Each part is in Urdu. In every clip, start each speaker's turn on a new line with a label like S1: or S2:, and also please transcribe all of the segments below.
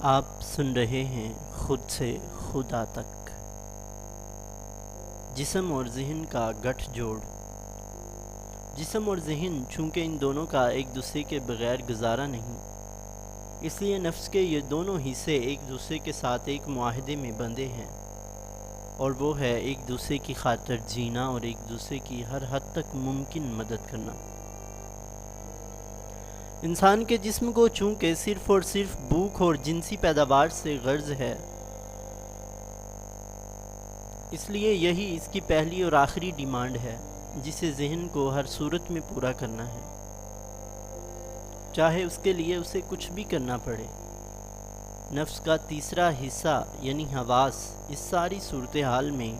S1: آپ سن رہے ہیں خود سے خدا تک، جسم اور ذہن کا گٹھ جوڑ۔ جسم اور ذہن چونکہ ان دونوں کا ایک دوسرے کے بغیر گزارا نہیں، اس لیے نفس کے یہ دونوں حصے ایک دوسرے کے ساتھ ایک معاہدے میں بندھے ہیں، اور وہ ہے ایک دوسرے کی خاطر جینا اور ایک دوسرے کی ہر حد تک ممکن مدد کرنا۔ انسان کے جسم کو چونکہ صرف اور صرف بھوک اور جنسی پیداوار سے غرض ہے، اس لیے یہی اس کی پہلی اور آخری ڈیمانڈ ہے، جسے ذہن کو ہر صورت میں پورا کرنا ہے، چاہے اس کے لیے اسے کچھ بھی کرنا پڑے۔ نفس کا تیسرا حصہ یعنی حواس اس ساری صورتحال میں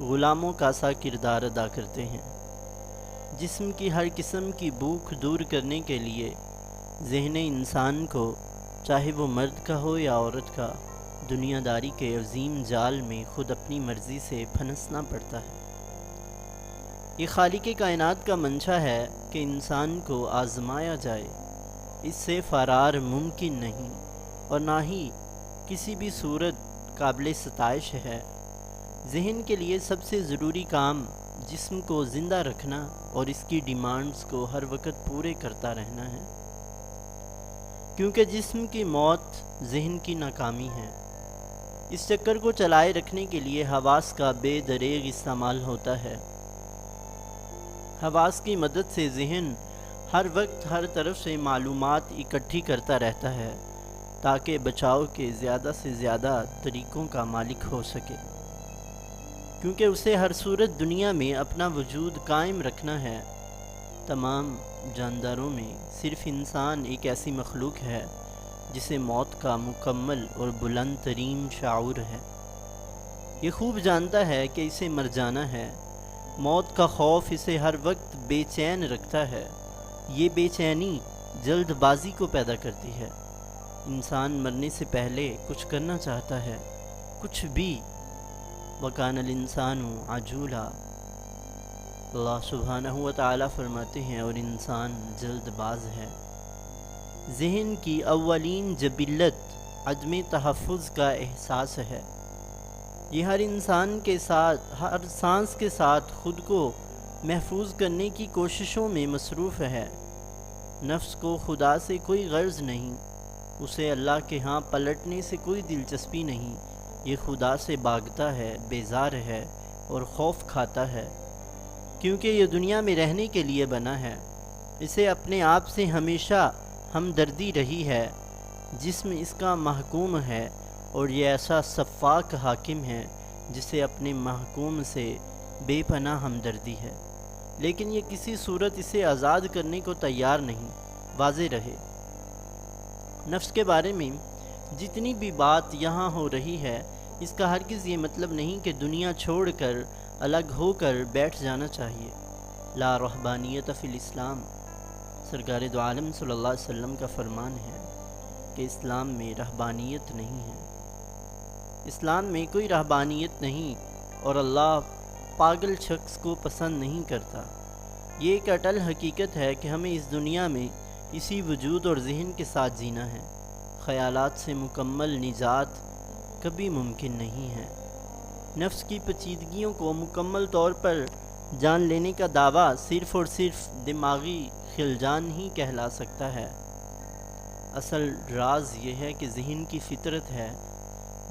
S1: غلاموں کا سا کردار ادا کرتے ہیں۔ جسم کی ہر قسم کی بھوک دور کرنے کے لیے ذہن انسان کو، چاہے وہ مرد کا ہو یا عورت کا، دنیا داری کے عظیم جال میں خود اپنی مرضی سے پھنسنا پڑتا ہے۔ یہ خالق کائنات کا منشا ہے کہ انسان کو آزمایا جائے، اس سے فرار ممکن نہیں اور نہ ہی کسی بھی صورت قابل ستائش ہے۔ ذہن کے لیے سب سے ضروری کام جسم کو زندہ رکھنا اور اس کی ڈیمانڈز کو ہر وقت پورے کرتا رہنا ہے، کیونکہ جسم کی موت ذہن کی ناکامی ہے۔ اس چکر کو چلائے رکھنے کے لیے حواس کا بے دریغ استعمال ہوتا ہے۔ حواس کی مدد سے ذہن ہر وقت ہر طرف سے معلومات اکٹھی کرتا رہتا ہے تاکہ بچاؤ کے زیادہ سے زیادہ طریقوں کا مالک ہو سکے، کیونکہ اسے ہر صورت دنیا میں اپنا وجود قائم رکھنا ہے۔ تمام جانداروں میں صرف انسان ایک ایسی مخلوق ہے جسے موت کا مکمل اور بلند ترین شعور ہے۔ یہ خوب جانتا ہے کہ اسے مر جانا ہے۔ موت کا خوف اسے ہر وقت بے چین رکھتا ہے۔ یہ بے چینی جلد بازی کو پیدا کرتی ہے۔ انسان مرنے سے پہلے کچھ کرنا چاہتا ہے، کچھ بھی۔ وَكَانَ الْإِنسَانُ عَجُولًا، اللہ سبحانہ و تعالیٰ فرماتے ہیں، اور انسان جلد باز ہے۔ ذہن کی اولین جبلت عدم تحفظ کا احساس ہے۔ یہ ہر انسان کے ساتھ، ہر سانس کے ساتھ خود کو محفوظ کرنے کی کوششوں میں مصروف ہے۔ نفس کو خدا سے کوئی غرض نہیں، اسے اللہ کے ہاں پلٹنے سے کوئی دلچسپی نہیں۔ یہ خدا سے بھاگتا ہے، بیزار ہے اور خوف کھاتا ہے، کیونکہ یہ دنیا میں رہنے کے لیے بنا ہے۔ اسے اپنے آپ سے ہمیشہ ہمدردی رہی ہے۔ جسم اس کا محکوم ہے اور یہ ایسا سفاک حاکم ہے جسے اپنے محکوم سے بے پناہ ہمدردی ہے، لیکن یہ کسی صورت اسے آزاد کرنے کو تیار نہیں۔ واضح رہے، نفس کے بارے میں جتنی بھی بات یہاں ہو رہی ہے، اس کا ہرگز یہ مطلب نہیں کہ دنیا چھوڑ کر الگ ہو کر بیٹھ جانا چاہیے۔ لا رہبانیت فی الاسلام، سرکار دو عالم صلی اللہ علیہ وسلم کا فرمان ہے کہ اسلام میں رہبانیت نہیں ہے۔ اسلام میں کوئی رہبانیت نہیں، اور اللہ پاگل شخص کو پسند نہیں کرتا۔ یہ ایک اٹل حقیقت ہے کہ ہمیں اس دنیا میں اسی وجود اور ذہن کے ساتھ جینا ہے۔ خیالات سے مکمل نجات کبھی ممکن نہیں ہے۔ نفس کی پیچیدگیوں کو مکمل طور پر جان لینے کا دعویٰ صرف اور صرف دماغی خلجان ہی کہلا سکتا ہے۔ اصل راز یہ ہے کہ ذہن کی فطرت ہے،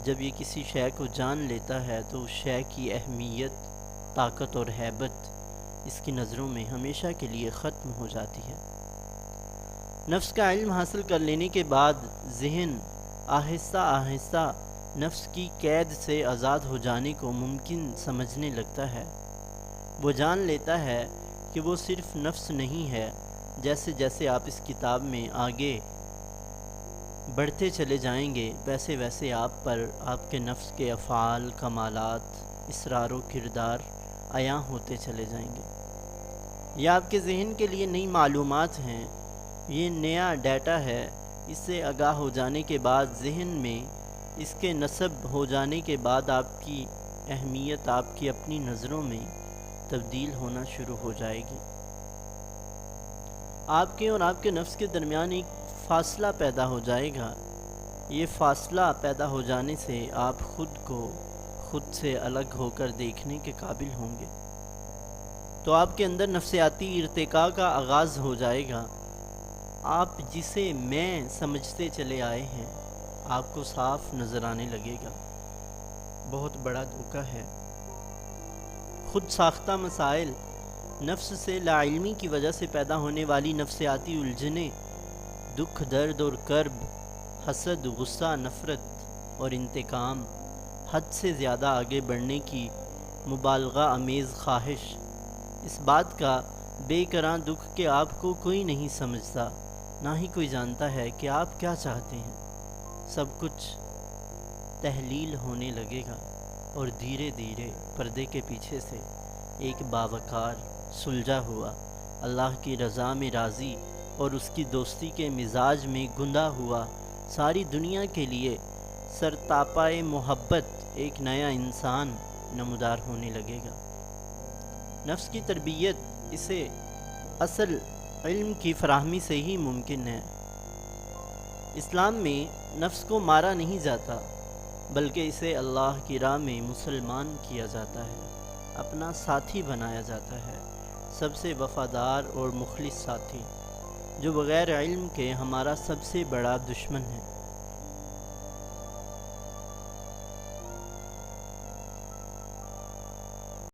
S1: جب یہ کسی شے کو جان لیتا ہے تو اس شے کی اہمیت، طاقت اور ہیبت اس کی نظروں میں ہمیشہ کے لیے ختم ہو جاتی ہے۔ نفس کا علم حاصل کر لینے کے بعد ذہن آہستہ آہستہ نفس کی قید سے آزاد ہو جانے کو ممکن سمجھنے لگتا ہے۔ وہ جان لیتا ہے کہ وہ صرف نفس نہیں ہے۔ جیسے جیسے آپ اس کتاب میں آگے بڑھتے چلے جائیں گے، ویسے ویسے آپ پر آپ کے نفس کے افعال، کمالات، اسرار و کردار عیاں ہوتے چلے جائیں گے۔ یہ آپ کے ذہن کے لیے نئی معلومات ہیں، یہ نیا ڈیٹا ہے۔ اس سے آگاہ ہو جانے کے بعد ذہن میں اس کے نصب ہو جانے کے بعد آپ کی اہمیت آپ کی اپنی نظروں میں تبدیل ہونا شروع ہو جائے گی۔ آپ کے اور آپ کے نفس کے درمیان ایک فاصلہ پیدا ہو جائے گا۔ یہ فاصلہ پیدا ہو جانے سے آپ خود کو خود سے الگ ہو کر دیکھنے کے قابل ہوں گے، تو آپ کے اندر نفسیاتی ارتقاء کا آغاز ہو جائے گا۔ آپ جسے میں سمجھتے چلے آئے ہیں آپ کو صاف نظر آنے لگے گا۔ بہت بڑا دھوکہ ہے۔ خود ساختہ مسائل، نفس سے لا علمی کی وجہ سے پیدا ہونے والی نفسیاتی الجھنیں، دکھ، درد اور کرب، حسد، غصہ، نفرت اور انتقام، حد سے زیادہ آگے بڑھنے کی مبالغہ آمیز خواہش، اس بات کا بے کراں دکھ کہ آپ کو کوئی نہیں سمجھتا، نہ ہی کوئی جانتا ہے کہ آپ کیا چاہتے ہیں، سب کچھ تحلیل ہونے لگے گا، اور دھیرے دھیرے پردے کے پیچھے سے ایک باوقار، سلجھا ہوا، اللہ کی رضا میں راضی اور اس کی دوستی کے مزاج میں گندا ہوا، ساری دنیا کے لیے سرتاپائے محبت ایک نیا انسان نمودار ہونے لگے گا۔ نفس کی تربیت اسے اصل علم کی فراہمی سے ہی ممکن ہے۔ اسلام میں نفس کو مارا نہیں جاتا، بلکہ اسے اللہ کی راہ میں مسلمان کیا جاتا ہے، اپنا ساتھی بنایا جاتا ہے، سب سے وفادار اور مخلص ساتھی، جو بغیر علم کے ہمارا سب سے بڑا دشمن ہے۔